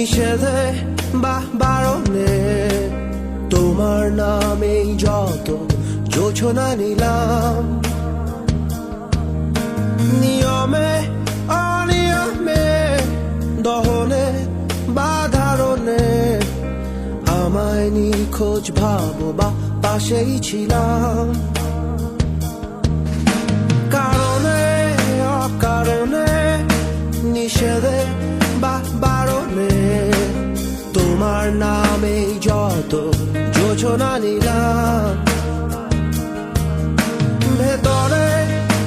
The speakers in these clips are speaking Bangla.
নিষেধে বা বারণে তোমার নামেই যত যোছনা নিলাম, নিয়মে অনিয়মে দহনে বা ধারণে আমায় নিখোঁজ ভাবো বা পাশেই ছিলাম। কারণে অকারণে নিষেধে বা বারণে তোমার নামেই যত যোছনা নিলাম, ভেতরে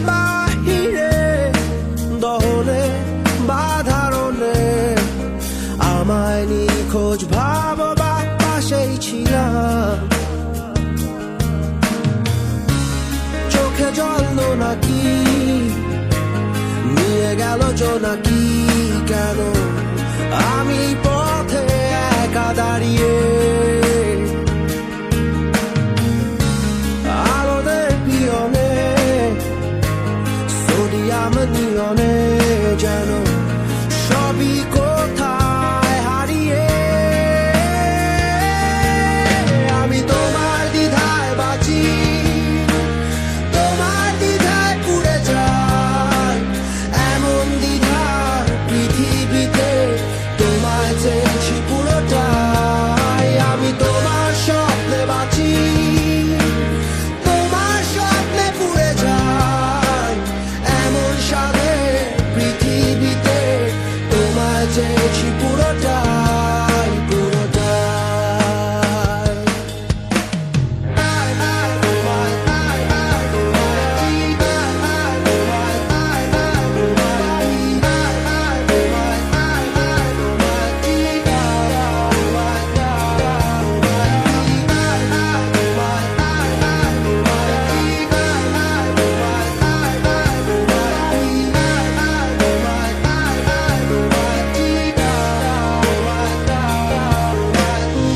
বাহিরে দহনে বা ধারণে আমায় নিখোঁজ ভাবো বা পাশেই ছিলাম। চোখে জল নাকি নিয়ে গেল জোনাকি, কেন আমি পথে একা দাঁড়িয়ে আলোদের পিয়নে সোডিয়াম নিয়নে যেন সবই কোথায় হারিয়ে। আমি তোমার দ্বিধায় বাঁচি, তোমার দ্বিধায় পুড়ে যাই, এমন দ্বিধার পৃথিবীতে তোমায় চেয়েছি পুরোটাই। আমি তোমার স্বপ্নে বাঁচি, তোমার স্বপ্নে পুড়ে যাই, এমন সাধে পৃথিবীতে তোমায় চেয়েছি পুরোটাই পুরোটাই।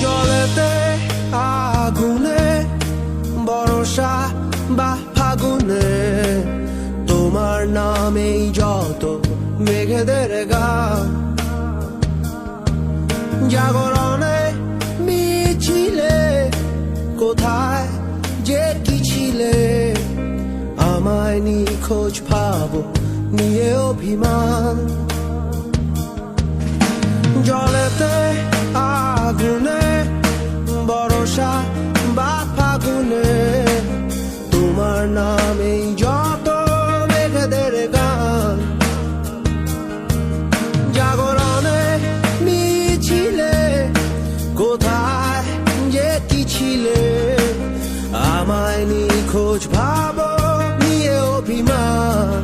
জলেতে আগুনে বর্ষা বা ফাগুনে তোমার নামেই যত মেঘেদের গান, জাগরণে মিছিলে কোথায় যে কি ছিলে আমায় নিখোঁজ ভাবো নিয়ে অভিমান। জলেতে আগুনে বর্ষা বা ফাগুনে তোমার নামেই যত মেঘেদের গান, জাগরণে মিছিলে কোথায় যে কি ছিলে আমায় নিখোঁজ ভাবো নিয়ে অভিমান।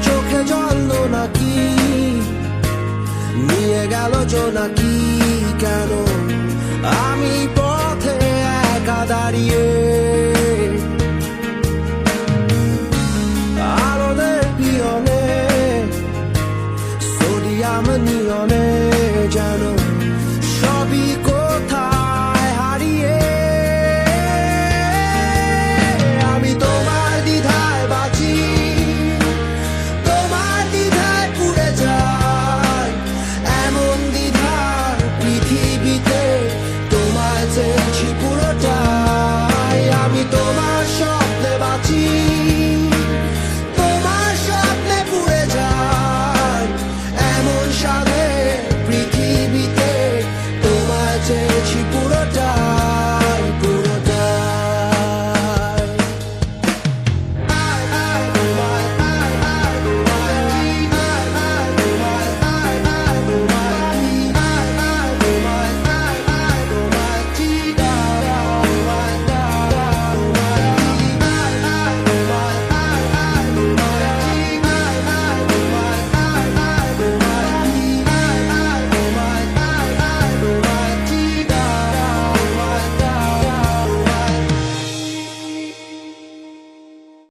চোখে জল নাকি নিয়ে গেল জোনাকি, কেন আমি পথে একা দাঁড়িয়ে আলোদের পিয়নে সোডিয়াম নিয়নে